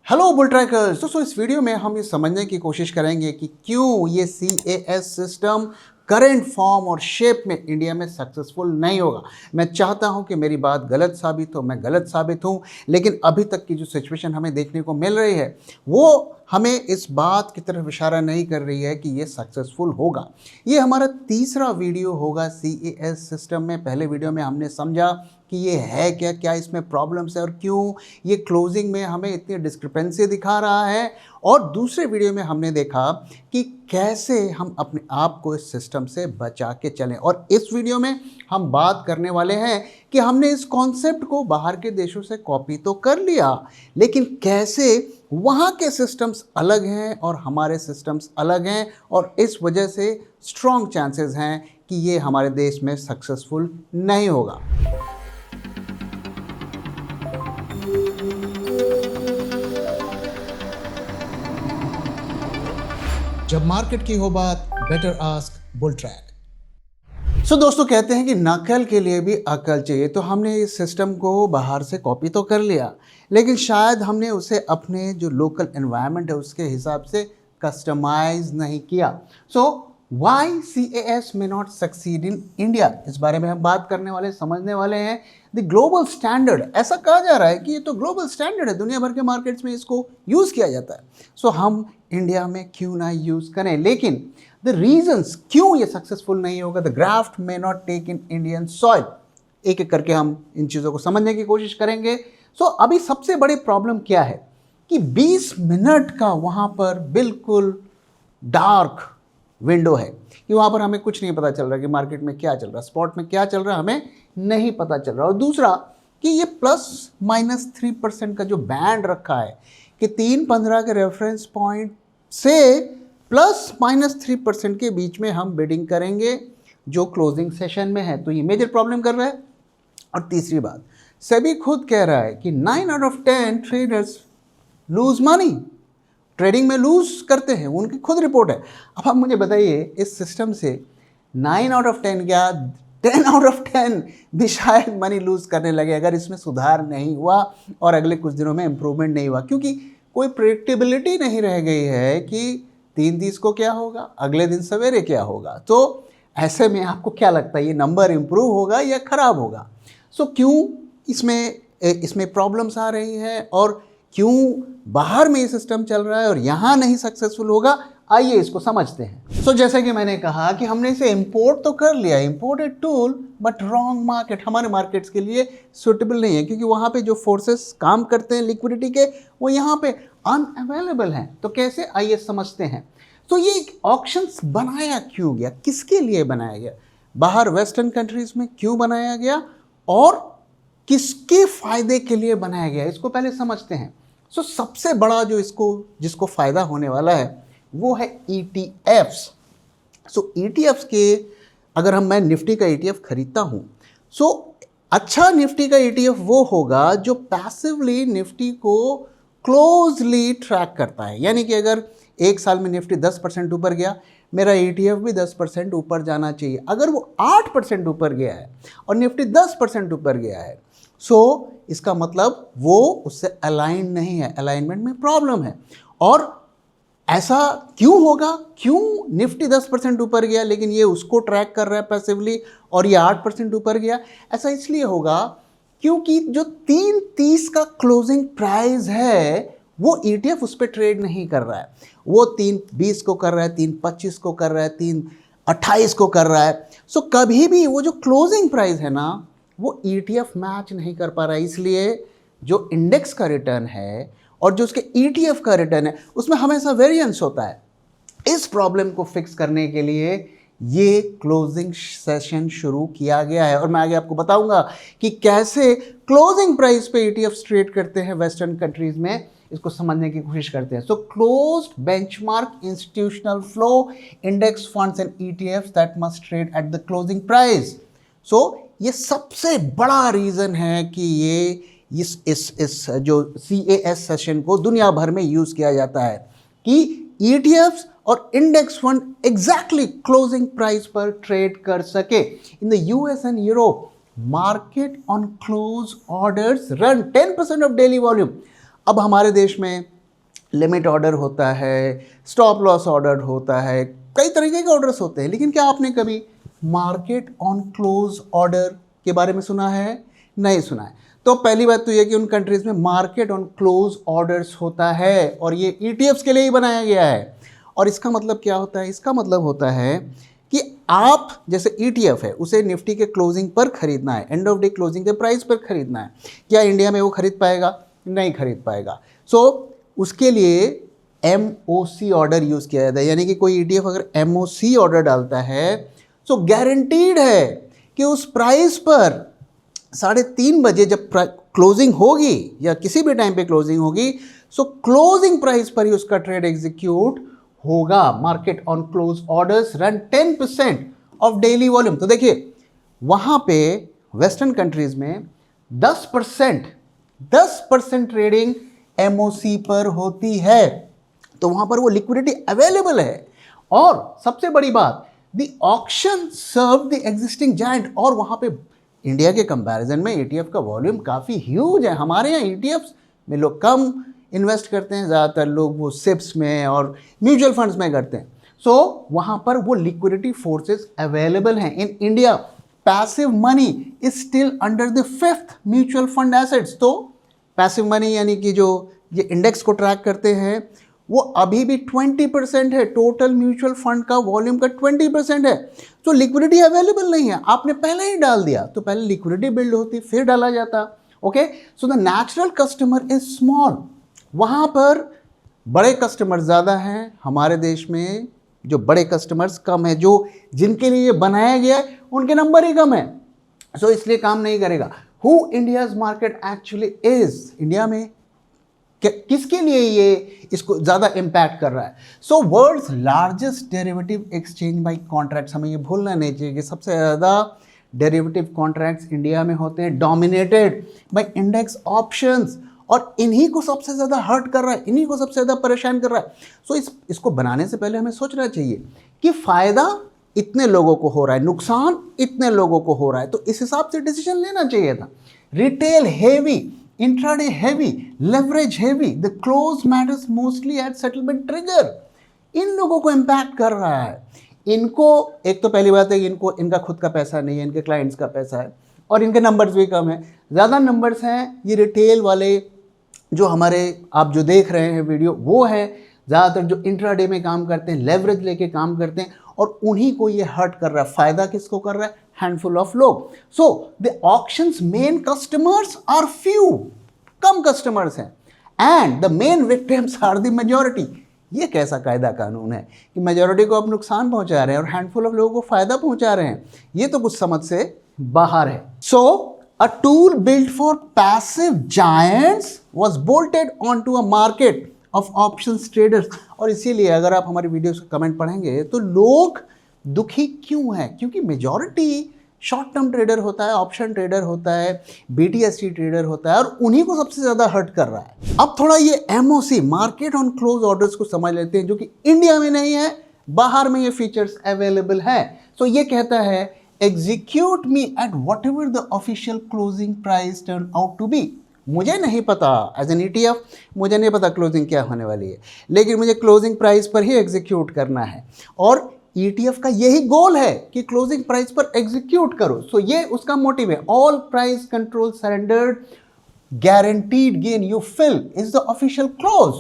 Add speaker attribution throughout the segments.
Speaker 1: Hello bull trackers. दोस्तों इस video में हम ये समझने की कोशिश करेंगे कि क्यों ये CAS सिस्टम करेंट फॉर्म और शेप में इंडिया में सक्सेसफुल नहीं होगा। मैं चाहता हूं कि मेरी बात गलत साबित हो, मैं गलत साबित हूं, लेकिन अभी तक की जो सिचुएशन हमें देखने को मिल रही है वो हमें इस बात की तरफ इशारा नहीं कर रही है कि ये सक्सेसफुल होगा। ये हमारा तीसरा वीडियो होगा CAS सिस्टम में। पहले वीडियो में हमने समझा कि ये है क्या, क्या इसमें प्रॉब्लम्स है और क्यों ये क्लोजिंग में हमें इतनी डिस्क्रिपेंसी दिखा रहा है, और दूसरे वीडियो में हमने देखा कि कैसे हम अपने आप को इस सिस्टम से बचा के चलें। और इस वीडियो में हम बात करने वाले हैं कि हमने इस कॉन्सेप्ट को बाहर के देशों से कॉपी तो कर लिया, लेकिन कैसे वहाँ के सिस्टम्स अलग हैं और हमारे सिस्टम्स अलग हैं, और इस वजह से स्ट्रॉन्ग चांसेस हैं कि ये हमारे देश में सक्सेसफुल नहीं होगा। जब मार्केट की हो बात, बेटर आस्क बुल ट्रैक। दोस्तों कहते हैं कि नकल के लिए भी अकल चाहिए। तो हमने इस सिस्टम को बाहर से कॉपी तो कर लिया, लेकिन शायद हमने उसे अपने जो लोकल एनवायरनमेंट है उसके हिसाब से कस्टमाइज नहीं किया। वाई CAS में नॉट सक्सीड इन इंडिया, इस बारे में हम बात करने वाले, समझने वाले हैं। द ग्लोबल स्टैंडर्ड, ऐसा कहा जा रहा है कि ये तो ग्लोबल स्टैंडर्ड है, दुनिया भर के मार्केट्स में इसको यूज़ किया जाता है। हम इंडिया में क्यों ना यूज़ करें। लेकिन द रीजंस क्यों ये सक्सेसफुल नहीं होगा, the graft may not take in Indian soil, एक एक करके हम इन चीज़ों को समझने की कोशिश करेंगे। अभी सबसे बड़ी प्रॉब्लम क्या है कि 20 मिनट का वहाँ पर बिल्कुल डार्क विंडो है कि वहाँ पर हमें कुछ नहीं पता चल रहा कि मार्केट में क्या चल रहा, स्पॉट में क्या चल रहा, हमें नहीं पता चल रहा। और दूसरा कि ये +-3% का जो बैंड रखा है कि 3-15 के रेफरेंस पॉइंट से +-3% के बीच में हम बिडिंग करेंगे जो क्लोजिंग सेशन में है, तो ये मेजर प्रॉब्लम कर रहा है। और तीसरी बात, सेबी खुद कह रहा है कि 9 out of 10 traders lose money, trading में लूज करते हैं, उनकी खुद रिपोर्ट है। अब आप मुझे बताइए, इस सिस्टम से 9 आउट ऑफ 10 क्या 10 आउट ऑफ 10 भी शायद मनी लूज करने लगे अगर इसमें सुधार नहीं हुआ और अगले कुछ दिनों में इम्प्रूवमेंट नहीं हुआ, क्योंकि कोई प्रेडिक्टेबिलिटी नहीं रह गई है कि 3-30 को क्या होगा, अगले दिन सवेरे क्या होगा। तो ऐसे में आपको क्या लगता है, ये नंबर इम्प्रूव होगा या ख़राब होगा? क्यों इसमें प्रॉब्लम्स आ रही है और क्यों बाहर में ये सिस्टम चल रहा है और यहाँ नहीं सक्सेसफुल होगा, आइए इसको समझते हैं। जैसे कि मैंने कहा कि हमने इसे इंपोर्ट तो कर लिया, imported tool, but wrong market, हमारे मार्केट्स के लिए सुटेबल नहीं है, क्योंकि वहाँ पे जो फोर्सेस काम करते हैं लिक्विडिटी के, वो यहाँ पे अनअवेलेबल हैं। तो कैसे, आइए समझते हैं। ये ऑक्शंस बनाया क्यों गया, किसके लिए बनाया गया, बाहर वेस्टर्न कंट्रीज में क्यों बनाया गया और किसके फायदे के लिए बनाया गया, इसको पहले समझते हैं। सबसे बड़ा जो जिसको फ़ायदा होने वाला है वो है ETFs। ETFs के अगर मैं निफ्टी का ETF खरीदता हूँ, अच्छा निफ्टी का ETF वो होगा जो पैसिवली निफ्टी को क्लोजली ट्रैक करता है। यानी कि अगर एक साल में निफ्टी 10% ऊपर गया, मेरा ETF भी 10% ऊपर जाना चाहिए। अगर वो 8% ऊपर गया है और निफ्टी 10% ऊपर गया है, इसका मतलब वो उससे अलाइन नहीं है, अलाइनमेंट में प्रॉब्लम है। और ऐसा क्यों होगा, क्यों निफ्टी 10% ऊपर गया लेकिन ये उसको ट्रैक कर रहा है पैसिवली और ये 8% ऊपर गया? ऐसा इसलिए होगा क्योंकि जो 3.30 का क्लोजिंग प्राइस है वो ETF उस पर ट्रेड नहीं कर रहा है, वो 3.20 को कर रहा है, 3.25 को कर रहा है, 3.28 को कर रहा है। कभी भी वो जो क्लोजिंग प्राइस है ना, वो ETF मैच नहीं कर पा रहा है। इसलिए जो इंडेक्स का रिटर्न है और जो उसके ETF का रिटर्न है उसमें हमेशा वेरिएंस होता है। इस प्रॉब्लम को फिक्स करने के लिए ये क्लोजिंग सेशन शुरू किया गया है, और मैं आगे आपको बताऊंगा कि कैसे क्लोजिंग प्राइस पे ETFs ट्रेड करते हैं वेस्टर्न कंट्रीज में, इसको समझने की कोशिश करते हैं। Closed benchmark institutional flow index funds and ETFs that must trade at the closing price. ये सबसे बड़ा रीज़न है कि ये इस जो CAS सेशन को दुनिया भर में यूज़ किया जाता है कि ETFs और index fund exactly closing price पर ट्रेड कर सके। In the US and Europe, market on close orders run 10% of daily volume. अब हमारे देश में लिमिट ऑर्डर होता है, स्टॉप लॉस ऑर्डर होता है, कई तरीके के ऑर्डर्स होते हैं। लेकिन क्या आपने कभी मार्केट ऑन क्लोज ऑर्डर के बारे में सुना है? नहीं सुना है। तो पहली बात तो ये कि उन कंट्रीज़ में मार्केट ऑन क्लोज ऑर्डर्स होता है और ये ETFs के लिए ही बनाया गया है। और इसका मतलब क्या होता है? इसका मतलब होता है कि आप जैसे ETF है उसे निफ्टी के क्लोजिंग पर खरीदना है, एंड ऑफ डे क्लोजिंग के प्राइस पर खरीदना है। क्या इंडिया में वो खरीद पाएगा? नहीं खरीद पाएगा। सो उसके लिए MOC ऑर्डर यूज़ किया जाता है, यानी कि कोई ETF अगर MOC ऑर्डर डालता है तो गारंटीड है कि उस प्राइस पर 3:30 बजे जब क्लोजिंग होगी या किसी भी टाइम पे क्लोजिंग होगी, सो क्लोजिंग प्राइस पर ही उसका ट्रेड एग्जीक्यूट होगा। Market on close orders run 10% of daily volume. तो देखिए वहाँ पे वेस्टर्न कंट्रीज में 10% ट्रेडिंग MOC पर होती है, तो वहाँ पर वो लिक्विडिटी अवेलेबल है। और सबसे बड़ी बात, the auction serve the existing giant. और वहाँ पे इंडिया के कंपैरिजन में ETF का वॉल्यूम काफ़ी ह्यूज है। हमारे यहाँ ETFs में लोग कम इन्वेस्ट करते हैं, ज़्यादातर लोग वो सिप्स में और म्यूचुअल फंड्स में करते हैं। सो वहाँ पर वो लिक्विडिटी फोर्सेस अवेलेबल हैं। In India passive money is still under the 5th mutual fund assets. तो पैसिव मनी यानी कि जो ये इंडेक्स को ट्रैक करते हैं वो अभी भी 20% है, टोटल म्यूचुअल फंड का वॉल्यूम का 20% है। तो लिक्विडिटी अवेलेबल नहीं है, आपने पहले ही डाल दिया, तो पहले लिक्विडिटी बिल्ड होती फिर डाला जाता। Okay, so the natural customer is small. वहाँ पर बड़े कस्टमर ज़्यादा हैं, हमारे देश में जो बड़े कस्टमर्स कम है, जो जिनके लिए ये बनाया गया है उनके नंबर ही कम है। सो इसलिए काम नहीं करेगा। Who India's market actually is, India में किसके लिए ये इसको ज़्यादा इम्पैक्ट कर रहा है? So world's largest derivative exchange by contracts, हमें ये भूलना नहीं चाहिए कि सबसे ज़्यादा डेरिवेटिव कॉन्ट्रैक्ट्स इंडिया में होते हैं, डोमिनेटेड बाय इंडेक्स ऑप्शंस। और इन्हीं को सबसे ज़्यादा हर्ट कर रहा है, इन्हीं को सबसे ज़्यादा परेशान कर रहा है। सो इसको बनाने से पहले हमें सोचना चाहिए कि फ़ायदा इतने लोगों को हो रहा है, नुकसान इतने लोगों को हो रहा है, तो इस हिसाब से डिसीजन लेना चाहिए था। Retail heavy, intraday heavy, leverage heavy, the close matters mostly at settlement trigger, इन लोगों को इम्पैक्ट कर रहा है। इनको एक तो पहली बात है कि इनका खुद का पैसा नहीं है, इनके क्लाइंट्स का पैसा है और इनके नंबर्स भी कम है। ज़्यादा नंबर्स हैं ये रिटेल वाले, जो हमारे आप जो देख रहे हैं वीडियो, वो है ज़्यादातर जो इंट्राडे में काम करते हैं, लेवरेज लेके काम करते हैं, और उन्हीं को ये हर्ट कर रहा है। फ़ायदा किसको कर रहा है? हैंडफुल ऑफ लोग। So the auctions main customers are few, कम कस्टमर्स हैं, and the main victims are the majority. ये कैसा कायदा कानून है कि मेजॉरिटी को आप नुकसान पहुंचा रहे हैं और हैंडफुल ऑफ लोगों को फायदा पहुंचा रहे हैं? ये तो कुछ समझ से बाहर है। So a tool built for passive giants was bolted onto a market of options traders. और इसीलिए अगर आप हमारी वीडियोस का कमेंट पढ़ेंगे तो लोग दुखी क्यों हैं? क्योंकि मेजॉरिटी शॉर्ट टर्म ट्रेडर होता है, ऑप्शन ट्रेडर होता है, BTST ट्रेडर होता है, और उन्हीं को सबसे ज़्यादा हर्ट कर रहा है। अब थोड़ा ये MOC market on close orders को समझ लेते हैं, जो कि इंडिया में नहीं है, बाहर में ये फीचर्स अवेलेबल है। सो ये कहता है execute me at whatever the official closing price turn out to be. मुझे नहीं पता, एज एन ETF मुझे नहीं पता क्लोजिंग क्या होने वाली है, लेकिन मुझे क्लोजिंग प्राइस पर ही एग्जीक्यूट करना है। और ETF का यही गोल है कि क्लोजिंग प्राइस पर एग्जीक्यूट करो। सो ये उसका मोटिव है। All price control surrendered, guaranteed gain you fill is the official close.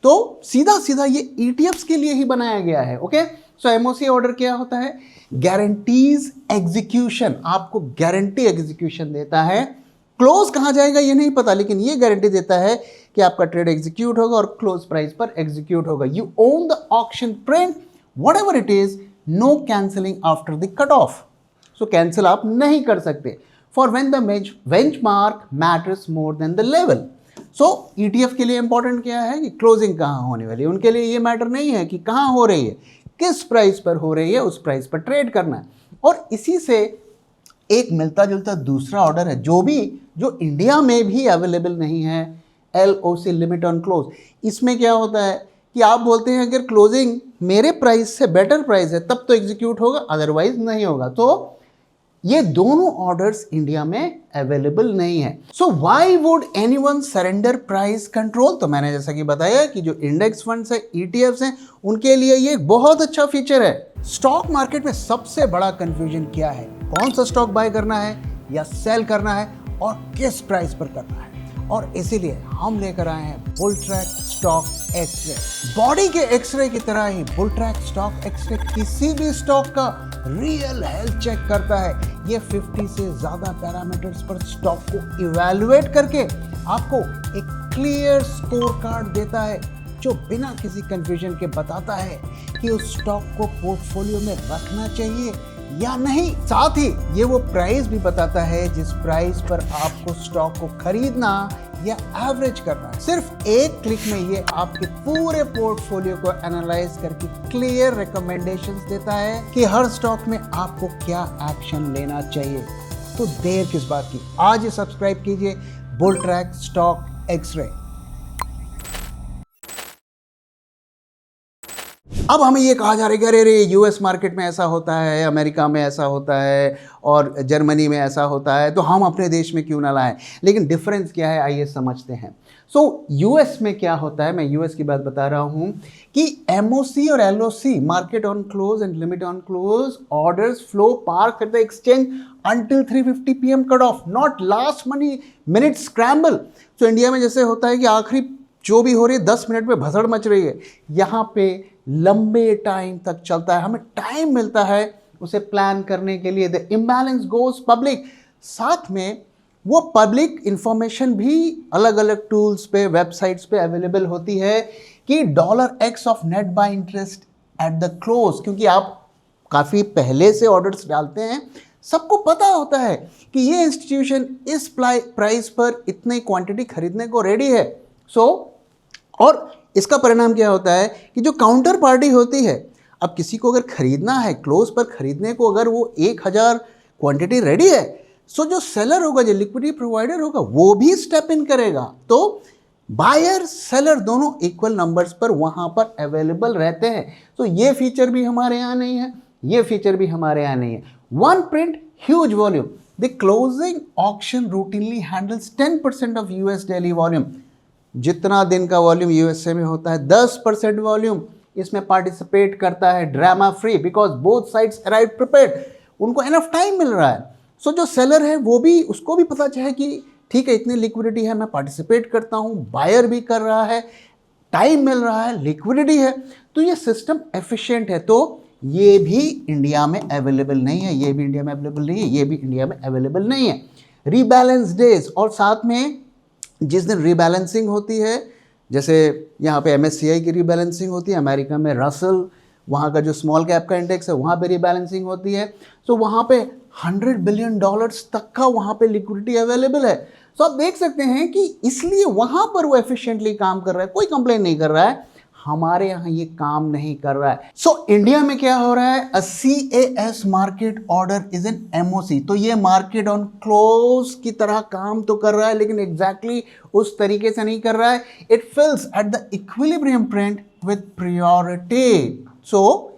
Speaker 1: तो सीधा सीधा ये ETFs के लिए ही बनाया गया है। ओके, सो MOC ऑर्डर क्या होता है? गारंटीज एग्जीक्यूशन, आपको गारंटी एग्जीक्यूशन देता है। क्लोज कहाँ जाएगा ये नहीं पता, लेकिन ये गारंटी देता है कि आपका ट्रेड एग्जीक्यूट होगा और क्लोज प्राइस पर एग्जीक्यूट होगा। You own the auction print whatever it is, no cancelling after the cutoff. So cancel आप नहीं कर सकते for when the benchmark matters more than the level. So ETF के लिए important क्या है कि क्लोजिंग कहाँ होने वाली है, उनके लिए ये मैटर नहीं है कि कहाँ हो रही है, किस प्राइस पर हो रही है, उस प्राइस पर ट्रेड करना है। और इसी से एक मिलता जुलता दूसरा ऑर्डर है जो इंडिया में भी अवेलेबल नहीं है, LOC लिमिट ऑन क्लोज। इसमें क्या होता है कि आप बोलते हैं अगर क्लोजिंग मेरे प्राइस से बेटर प्राइस है तब तो एग्जीक्यूट होगा, अदरवाइज नहीं होगा। तो ये दोनों ऑर्डर्स इंडिया में अवेलेबल नहीं है। So why would anyone surrender price control? तो मैंने जैसा कि बताया कि जो इंडेक्स फंड्स है, ईटीएफ्स हैं, उनके लिए ये बहुत अच्छा फीचर है। स्टॉक मार्केट में सबसे बड़ा कंफ्यूजन क्या है? कौन सा स्टॉक बाय करना है या सेल करना है और किस प्राइस पर करना है? और इसीलिए हम लेकर आए हैं बुलट्रैक स्टॉक एक्सरे। बॉडी के एक्सरे की तरह ही बुलट्रैक स्टॉक एक्सरे किसी भी स्टॉक का रियल हेल्थ चेक करता है। ये 50 से ज्यादा पैरामीटर्स पर स्टॉक को इवैल्यूएट करके आपको एक क्लियर स्कोर कार्ड देता है, जो बिना किसी कंफ्यूजन के बताता है कि उस स्टॉक को पोर्टफोलियो में रखना चाहिए या नहीं। साथ ही ये वो प्राइस भी बताता है जिस प्राइस पर आपको स्टॉक को खरीदना या एवरेज करना है। सिर्फ एक क्लिक में ये आपके पूरे पोर्टफोलियो को एनालाइज करके क्लियर रिकमेंडेशंस देता है कि हर स्टॉक में आपको क्या एक्शन लेना चाहिए। तो देर किस बात की, आज ही सब्सक्राइब कीजिए बुलट्रैक स्टॉक एक्सरे। अब हमें ये कहा जा रहा है कि अरे यूएस मार्केट में ऐसा होता है, अमेरिका में ऐसा होता है और जर्मनी में ऐसा होता है, तो हम अपने देश में क्यों ना लाएं। लेकिन डिफरेंस क्या है, आइए समझते हैं। सो यूएस में क्या होता है, मैं यूएस की बात बता रहा हूं कि एमओसी और LOC, market on close and limit on close, orders flow park at the exchange until 3:50 PM cut off, not last minute scramble. तो इंडिया में जैसे होता है कि आखिरी जो भी हो रही है 10 मिनट में भसड़ मच रही है, यहाँ पे लंबे टाइम तक चलता है, हमें टाइम मिलता है उसे प्लान करने के लिए। The imbalance goes public. साथ में वो पब्लिक इंफॉर्मेशन भी अलग अलग टूल्स पे, वेबसाइट्स पे अवेलेबल होती है कि $X of net bye interest at the close, क्योंकि आप काफ़ी पहले से ऑर्डर्स डालते हैं, सबको पता होता है कि ये इंस्टीट्यूशन इस प्राइस पर इतनी क्वांटिटी खरीदने को रेडी है। और इसका परिणाम क्या होता है कि जो काउंटर पार्टी होती है, अब किसी को अगर खरीदना है, क्लोज पर खरीदने को अगर वो 1000 क्वांटिटी रेडी है, सो जो सेलर होगा, जो लिक्विडिटी प्रोवाइडर होगा, वो भी स्टेप इन करेगा। तो बायर सेलर दोनों इक्वल नंबर्स पर वहां पर अवेलेबल रहते हैं। तो ये फीचर भी हमारे यहाँ नहीं है, ये फीचर भी हमारे यहाँ नहीं है। One print huge volume. The closing auction routinely handles 10% of US daily volume. जितना दिन का वॉल्यूम यूएसए में होता है, 10% वॉल्यूम इसमें पार्टिसिपेट करता है drama free, because both sides arrive prepared, उनको एनफ टाइम मिल रहा है। सो जो सेलर है वो भी, उसको भी पता चाहे कि ठीक है इतनी लिक्विडिटी है, मैं पार्टिसिपेट करता हूँ, बायर भी कर रहा है, टाइम मिल रहा है, लिक्विडिटी है, तो ये सिस्टम एफिशिएंट है। तो ये भी इंडिया में अवेलेबल नहीं है, ये भी इंडिया में अवेलेबल नहीं है, ये भी इंडिया में अवेलेबल नहीं है। रीबैलेंस डेज, और साथ में जिस दिन रीबैलेंसिंग होती है, जैसे यहाँ पे MSCI की रीबैलेंसिंग होती है, अमेरिका में रसल, वहाँ का जो स्मॉल कैप का इंडेक्स है, वहाँ पे रीबैलेंसिंग होती है। तो वहाँ पे $100 बिलियन तक का वहाँ पे लिक्विडिटी अवेलेबल है। तो आप देख सकते हैं कि इसलिए वहाँ पर वो एफिशिएंटली काम कर रहा है, कोई कंप्लेन नहीं कर रहा है। हमारे यहाँ ये काम नहीं कर रहा है। सो इंडिया में क्या हो रहा है, CAS market order is an MOC। तो ये मार्केट ऑन क्लोज की तरह काम तो कर रहा है, लेकिन एग्जैक्टली उस तरीके से नहीं कर रहा है। It fills at the equilibrium print with priority. So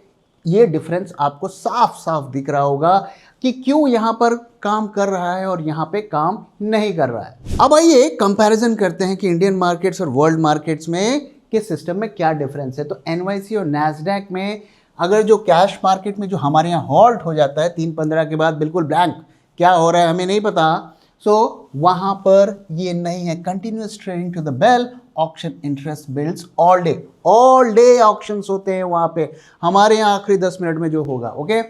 Speaker 1: ये डिफरेंस आपको साफ साफ दिख रहा होगा कि क्यों यहाँ पर काम कर रहा है और यहाँ पे काम नहीं कर रहा है। अब आइए कंपैरिजन करते हैं कि इंडियन मार्केट्स और वर्ल्ड मार्केट्स में के सिस्टम में क्या डिफरेंस है। तो NYSE और NASDAQ में अगर जो कैश मार्केट में जो हमारे यहाँ हॉल्ट हो जाता है 3:15 के बाद, बिल्कुल ब्लैंक, क्या हो रहा है हमें नहीं पता, सो वहाँ पर ये नहीं है। Continuous trading to the bell, auction interest builds all day auctions होते हैं वहाँ पे। हमारे यहाँ आखिरी 10 मिनट में जो होगा, okay.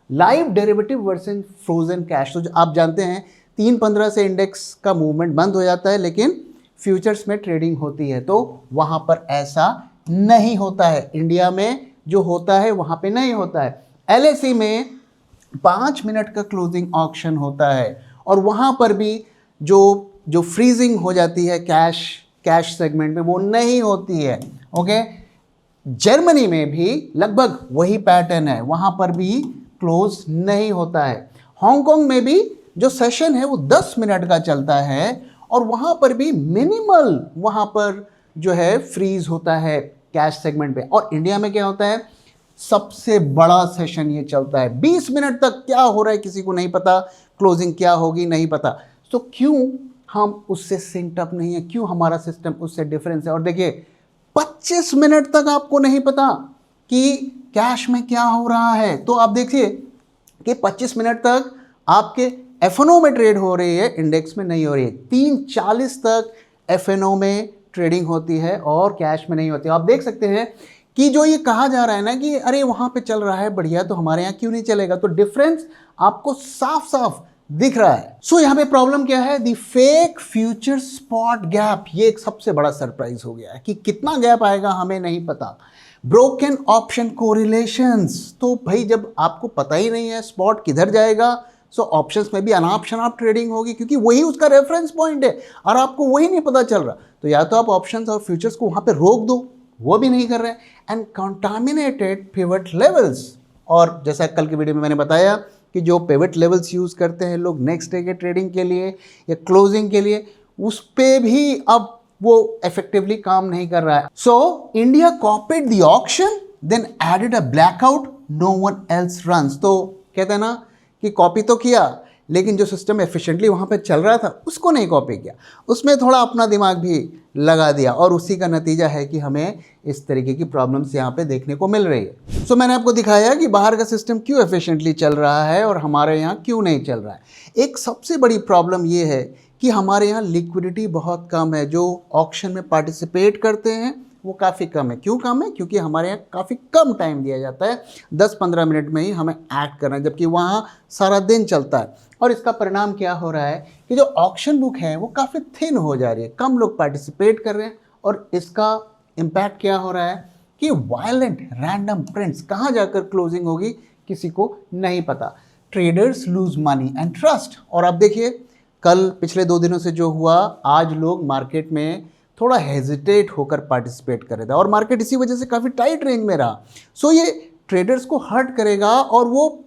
Speaker 1: Live derivative versus frozen cash, तो जो आप जानते हैं 3:15 से इंडेक्स का मूवमेंट बंद हो जाता है, लेकिन फ्यूचर्स में ट्रेडिंग होती है, तो वहाँ पर ऐसा नहीं होता है। इंडिया में जो होता है वहाँ पे नहीं होता है। LSE में 5 मिनट का क्लोजिंग ऑक्शन होता है, और वहाँ पर भी जो फ्रीजिंग हो जाती है कैश सेगमेंट में, वो नहीं होती है, ओके। जर्मनी में भी लगभग वही पैटर्न है, वहाँ पर भी क्लोज नहीं होता है। हांगकांग में भी जो सेशन है वो 10 मिनट का चलता है, और वहाँ पर भी मिनिमल वहाँ पर जो है फ्रीज होता है कैश सेगमेंट पे। और इंडिया में क्या होता है, सबसे बड़ा सेशन ये चलता है। 20 मिनट तक क्या हो रहा है किसी को नहीं पता, क्लोजिंग क्या होगी नहीं पता। तो क्यों हम उससे सिंक्ड अप नहीं है, क्यों हमारा सिस्टम उससे डिफरेंस है। और देखिए 25 मिनट तक आपको नहीं पता कि कैश में क्या हो रहा है। तो आप देखिए कि 25 मिनट तक आपके एफएनओ में ट्रेड हो रही है, इंडेक्स में नहीं हो रही है। 3:40 तक एफएनओ में ट्रेडिंग होती है और कैश में नहीं होती है। आप देख सकते हैं कि जो ये कहा जा रहा है ना कि अरे वहाँ पे चल रहा है बढ़िया, तो हमारे यहाँ क्यों नहीं चलेगा, तो डिफरेंस आपको साफ साफ दिख रहा है। सो यहाँ पे प्रॉब्लम क्या है, the fake future spot gap. ये एक सबसे बड़ा सरप्राइज हो गया है कि कितना गैप आएगा हमें नहीं पता। ब्रोकन ऑप्शन कोरिलेशंस, तो भाई जब आपको पता ही नहीं है स्पॉट किधर जाएगा, सो ऑप्शंस में भी अनाप शनाप ट्रेडिंग होगी क्योंकि वही उसका रेफरेंस पॉइंट है और आपको वही नहीं पता चल रहा। तो या तो आप ऑप्शंस और फ्यूचर्स को वहाँ पे रोक दो, वो भी नहीं कर रहे हैं। एंड कंटामिनेटेड पिवट लेवल्स, और जैसा कल की वीडियो में मैंने बताया कि जो पिवट लेवल्स यूज़ करते हैं लोग नेक्स्ट डे के ट्रेडिंग के लिए या क्लोजिंग के लिए, उस पे भी अब वो इफेक्टिवली काम नहीं कर रहा है। So India copied the auction then added a blackout no one else runs. तो कहते हैं ना कि कॉपी तो किया लेकिन जो सिस्टम एफिशिएंटली वहाँ पे चल रहा था उसको नहीं कॉपी किया, उसमें थोड़ा अपना दिमाग भी लगा दिया और उसी का नतीजा है कि हमें इस तरीके की प्रॉब्लम्स यहाँ पे देखने को मिल रही है। सो मैंने आपको दिखाया कि बाहर का सिस्टम क्यों एफिशिएंटली चल रहा है और हमारे यहाँ क्यों नहीं चल रहा है। एक सबसे बड़ी प्रॉब्लम ये है कि हमारे यहाँ लिक्विडिटी बहुत कम है। जो ऑक्शन में पार्टिसिपेट करते हैं वो काफ़ी कम है। क्यों कम है? क्योंकि हमारे यहाँ काफ़ी कम टाइम दिया जाता है, 10-15 मिनट में ही हमें एक्ट करना है, जबकि वहाँ सारा दिन चलता है। और इसका परिणाम क्या हो रहा है कि जो ऑक्शन बुक है वो काफ़ी थिन हो जा रही है, कम लोग पार्टिसिपेट कर रहे हैं और इसका इम्पैक्ट क्या हो रहा है कि वायलेंट रैंडम प्रिंट्स, कहाँ जाकर क्लोजिंग होगी किसी को नहीं पता। Traders lose money and trust. और अब देखिए कल पिछले 2 दिनों से जो हुआ, आज लोग मार्केट में थोड़ा हेजिटेट होकर पार्टिसिपेट कर रहे थे और मार्केट इसी वजह से काफ़ी टाइट रेंज में रहा। सो ये ट्रेडर्स को हर्ट करेगा और वो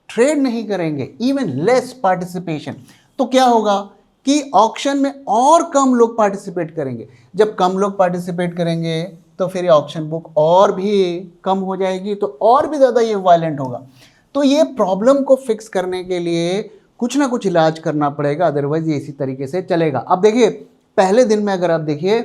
Speaker 1: ट्रेड नहीं करेंगे, इवन लेस पार्टिसिपेशन। तो क्या होगा कि ऑक्शन में और कम लोग पार्टिसिपेट करेंगे। जब कम लोग पार्टिसिपेट करेंगे तो फिर ये ऑक्शन बुक और भी कम हो जाएगी, तो और भी ज़्यादा ये वायलेंट होगा। तो ये प्रॉब्लम को फिक्स करने के लिए कुछ ना कुछ इलाज करना पड़ेगा, अदरवाइज ये इसी तरीके से चलेगा। अब देखिए पहले दिन में अगर आप देखिए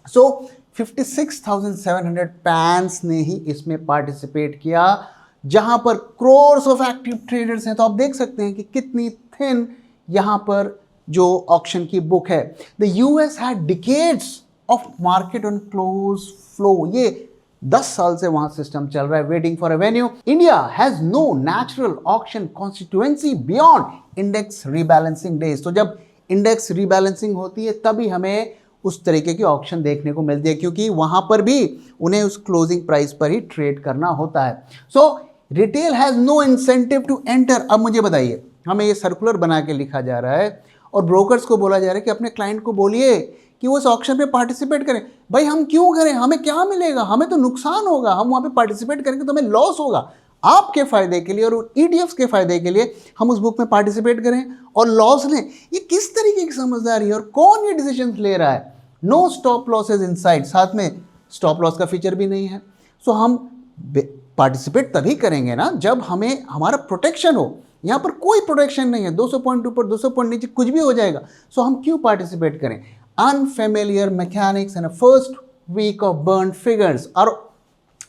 Speaker 1: 56,700 पैंस ने ही इसमें पार्टिसिपेट किया, जहां पर क्रोर्स ऑफ एक्टिव ट्रेडर्स हैं। तो आप देख सकते हैं कि कितनी थिन यहां पर जो ऑक्शन की बुक है। The US had decades of market on close flow. ये 10 साल से वहां सिस्टम चल रहा है, waiting for revenue. India has no natural auction constituency beyond index rebalancing days. तो जब इंडेक्स रीबैलेंसिंग होती है तभी हमें उस तरीके की ऑक्शन देखने को मिलती है, क्योंकि वहां पर भी उन्हें उस क्लोजिंग प्राइस पर ही ट्रेड करना होता है। So retail has no incentive to enter. अब मुझे बताइए, हमें ये सर्कुलर बना के लिखा जा रहा है और ब्रोकर्स को बोला जा रहा है कि अपने क्लाइंट को बोलिए कि वो इस ऑक्शन पे पार्टिसिपेट करें। भाई हम क्यों करें, हमें क्या मिलेगा, हमें तो नुकसान होगा। हम वहाँ पे पार्टिसिपेट करेंगे तो हमें लॉस होगा। आपके फायदे के लिए और ईटीएफ्स के फायदे के लिए हम उस बुक में पार्टिसिपेट करें और लॉस लें। ये किस तरीके की समझदारी है और कौन ये डिसीजन ले रहा है? नो स्टॉप लॉसेज इनसाइड, साथ में स्टॉप लॉस का फीचर भी नहीं है। सो हम पार्टिसिपेट तभी करेंगे ना जब हमें हमारा प्रोटेक्शन हो। यहाँ पर कोई प्रोटेक्शन नहीं है, 200 पॉइंट ऊपर 200 पॉइंट नीचे कुछ भी हो जाएगा। सो हम क्यों पार्टिसिपेट करें? Unfamiliar mechanics and first week of burn figures. और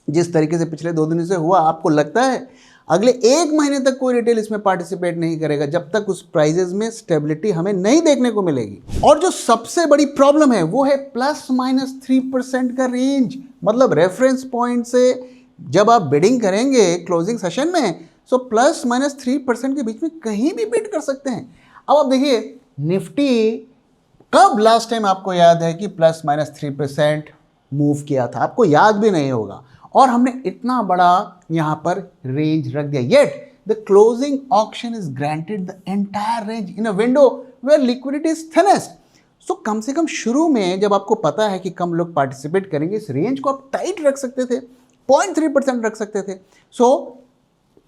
Speaker 1: जिस तरीके से पिछले 2 दिनों से हुआ, आपको लगता है अगले 1 महीने तक कोई रिटेल इसमें पार्टिसिपेट नहीं करेगा जब तक उस प्राइजेस में स्टेबिलिटी हमें नहीं देखने को मिलेगी। और जो सबसे बड़ी प्रॉब्लम है वो है ±3% का रेंज। मतलब रेफरेंस पॉइंट से जब आप बिडिंग करेंगे क्लोजिंग सेशन में, सो ±3% के बीच में कहीं भी बिड कर सकते हैं। अब आप देखिए निफ्टी कब लास्ट टाइम आपको याद है कि ±3% मूव किया था? आपको याद भी नहीं होगा। और हमने इतना बड़ा यहाँ पर रेंज रख दिया, yet the closing auction is granted the entire range in a window where liquidity is thinnest. So कम से कम शुरू में जब आपको पता है कि कम लोग पार्टिसिपेट करेंगे, इस रेंज को आप टाइट रख सकते थे, 0.3% रख सकते थे। सो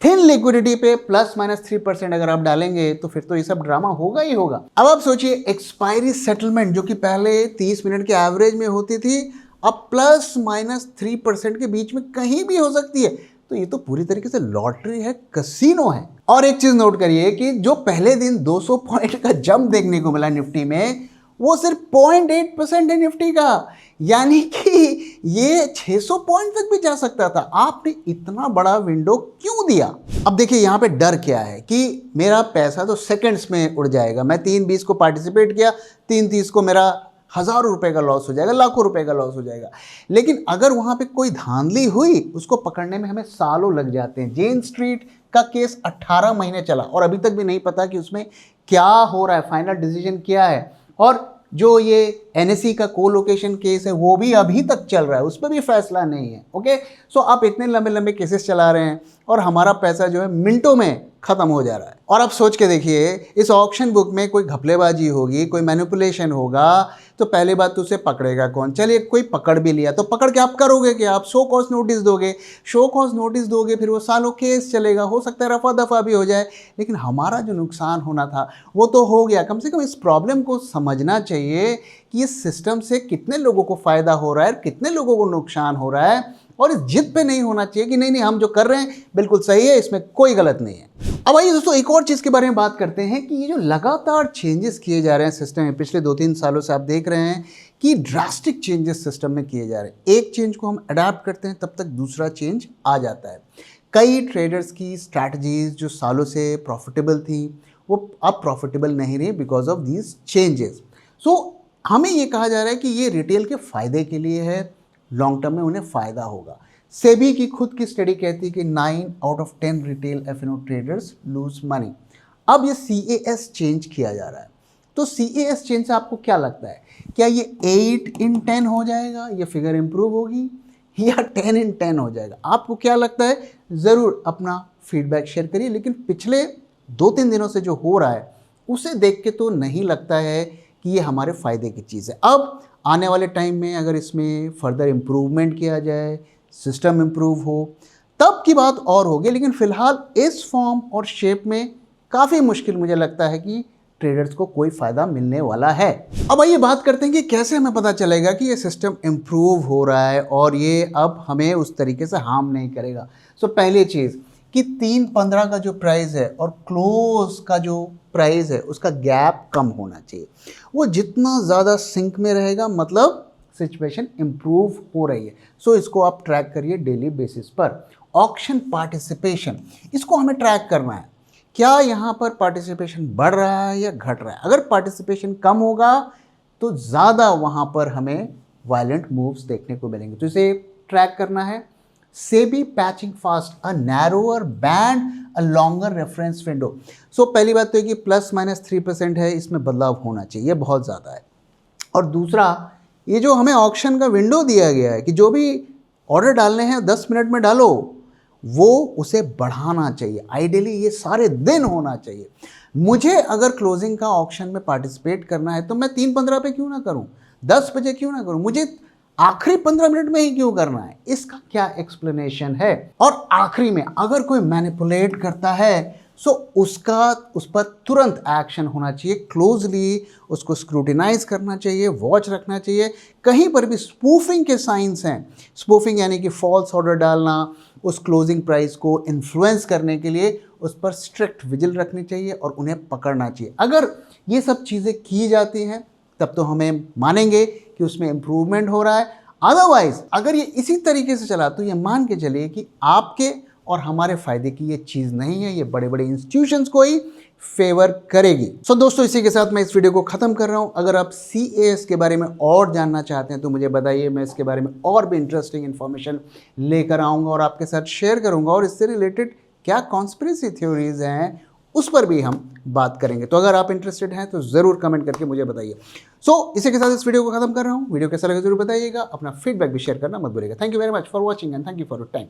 Speaker 1: थिन लिक्विडिटी पे ±3% अगर आप डालेंगे तो फिर तो ये सब ड्रामा होगा ही होगा। अब आप सोचिए एक्सपायरी सेटलमेंट जो कि पहले 30 मिनट के एवरेज में होती थी, अब ±3% के बीच में कहीं भी हो सकती है। तो ये तो पूरी तरीके से लॉटरी है, कसीनो है। और एक चीज नोट करिए कि जो पहले दिन 200 पॉइंट का जंप देखने को मिला निफ्टी में, वो सिर्फ 0.8% है निफ्टी का, यानी कि ये 600 पॉइंट तक भी जा सकता था। आपने इतना बड़ा विंडो क्यों दिया? अब देखिए यहाँ पे डर क्या है कि मेरा पैसा तो सेकंड्स में उड़ जाएगा। मैं 3:20 को पार्टिसिपेट किया, 3:30 को मेरा हज़ारों रुपए का लॉस हो जाएगा, लाखों रुपए का लॉस हो जाएगा। लेकिन अगर वहाँ पे कोई धांधली हुई, उसको पकड़ने में हमें सालों लग जाते हैं। जेन स्ट्रीट का केस 18 महीने चला और अभी तक भी नहीं पता कि उसमें क्या हो रहा है, फाइनल डिसीजन क्या है। और जो ये एनएसई का कोलोकेशन केस है वो भी अभी तक चल रहा है, उस पर भी फैसला नहीं है। ओके, सो आप इतने लंबे लंबे केसेस चला रहे हैं और हमारा पैसा जो है मिनटों में खत्म हो जा रहा है। और आप सोच के देखिए, इस ऑक्शन बुक में कोई घपलेबाजी होगी, कोई मैनिपुलेशन होगा, तो पहली बात तो उसे पकड़ेगा कौन? चलिए कोई पकड़ भी लिया तो पकड़ के आप करोगे कि आप शो कॉज नोटिस दोगे, शो कॉज नोटिस दोगे, फिर वो सालों केस चलेगा, हो सकता है रफा दफा भी हो जाए, लेकिन हमारा जो नुकसान होना था वो तो हो गया। कम से कम इस प्रॉब्लम को समझना चाहिए कि इस सिस्टम से कितने लोगों को फ़ायदा हो रहा है, कितने लोगों को नुकसान हो रहा है, और इस जिद पे नहीं होना चाहिए कि नहीं नहीं हम जो कर रहे हैं बिल्कुल सही है, इसमें कोई गलत नहीं है। अब आइए दोस्तों एक और चीज़ के बारे में बात करते हैं कि ये जो लगातार चेंजेस किए जा रहे हैं सिस्टम में, पिछले 2-3 सालों से आप देख रहे हैं कि ड्रास्टिक चेंजेस सिस्टम में किए जा रहे हैं। एक चेंज को हम अडाप्ट करते हैं तब तक दूसरा चेंज आ जाता है। कई ट्रेडर्स की स्ट्रैटेजीज जो सालों से प्रॉफिटेबल थी वो अब प्रॉफिटेबल नहीं रही बिकॉज ऑफ दीज चेंजेस। सो हमें ये कहा जा रहा है कि ये रिटेल के फ़ायदे के लिए है, लॉन्ग टर्म में उन्हें फ़ायदा होगा। सेबी की खुद की स्टडी कहती है कि 9 आउट ऑफ 10 रिटेल एफ&ओ ट्रेडर्स लूज मनी। अब ये CAS चेंज किया जा रहा है, तो CAS चेंज से आपको क्या लगता है? क्या ये 8 in 10 हो जाएगा, ये फिगर इंप्रूव होगी, या 10 in 10 हो जाएगा? आपको क्या लगता है? ज़रूर अपना फीडबैक शेयर करिए। लेकिन पिछले 2-3 दिनों से जो हो रहा है उसे देख के तो नहीं लगता है कि ये हमारे फ़ायदे की चीज़ है। अब आने वाले टाइम में अगर इसमें फर्दर इम्प्रूवमेंट किया जाए, सिस्टम इम्प्रूव हो, तब की बात और होगी। लेकिन फ़िलहाल इस फॉर्म और शेप में काफ़ी मुश्किल मुझे लगता है कि ट्रेडर्स को कोई फ़ायदा मिलने वाला है। अब आइए बात करते हैं कि कैसे हमें पता चलेगा कि ये सिस्टम इम्प्रूव हो रहा है और ये अब हमें उस तरीके से हार्म नहीं करेगा। सो पहली चीज़ कि 3.15 का जो प्राइस है और क्लोज का जो प्राइस है उसका गैप कम होना चाहिए। वो जितना ज़्यादा सिंक में रहेगा मतलब सिचुएशन इम्प्रूव हो रही है। सो इसको आप ट्रैक करिए डेली बेसिस पर। ऑक्शन पार्टिसिपेशन, इसको हमें ट्रैक करना है, क्या यहाँ पर पार्टिसिपेशन बढ़ रहा है या घट रहा है। अगर पार्टिसिपेशन कम होगा तो ज़्यादा वहाँ पर हमें वायलेंट मूव्स देखने को मिलेंगे, तो इसे ट्रैक करना है। SEBI patching fast a narrower band a longer reference window. So पहली बात तो है कि ±3% है, इसमें बदलाव होना चाहिए, बहुत ज़्यादा है। और दूसरा, ये जो हमें ऑक्शन का विंडो दिया गया है कि जो भी ऑर्डर डालने हैं 10 मिनट में डालो, वो उसे बढ़ाना चाहिए। आइडियली ये सारे दिन होना चाहिए। मुझे अगर क्लोजिंग का ऑक्शन में पार्टिसिपेट करना है तो मैं 3:15 पे क्यों ना करूं, 10 बजे क्यों ना करूं, मुझे आखिरी 15 मिनट में ही क्यों करना है? इसका क्या एक्सप्लेनेशन है? और आखिरी में अगर कोई मैनिपुलेट करता है सो उस पर तुरंत एक्शन होना चाहिए, क्लोजली उसको स्क्रूटिनाइज करना चाहिए, वॉच रखना चाहिए। कहीं पर भी स्पूफिंग के साइंस हैं, स्पूफिंग यानी कि फॉल्स ऑर्डर डालना, उस क्लोजिंग प्राइस को इन्फ्लुएंस करने के लिए उस पर स्ट्रिक्ट विजिल रखनी चाहिए और उन्हें पकड़ना चाहिए। अगर ये सब चीज़ें की जाती हैं तब तो हमें मानेंगे कि उसमें इम्प्रूवमेंट हो रहा है। अदरवाइज अगर ये इसी तरीके से चला तो ये मान के चलिए कि आपके और हमारे फ़ायदे की ये चीज़ नहीं है, ये बड़े बड़े इंस्टीट्यूशंस को ही फेवर करेगी। सो दोस्तों इसी के साथ मैं इस वीडियो को ख़त्म कर रहा हूँ। अगर आप CAS के बारे में और जानना चाहते हैं तो मुझे बताइए, मैं इसके बारे में और भी इंटरेस्टिंग इन्फॉर्मेशन लेकर आऊँगा और आपके साथ शेयर करूँगा, और इससे रिलेटेड क्या कॉन्स्पिरेसी थ्योरीज हैं उस पर भी हम बात करेंगे। तो अगर आप इंटरेस्टेड हैं तो ज़रूर कमेंट करके मुझे बताइए। सो इसी के साथ इस वीडियो को खत्म कर रहा हूँ। वीडियो कैसा लगा जरूर बताइएगा, अपना फीडबैक भी शेयर करना मत भूलिएगा। Thank you very much for watching and thank you for your time.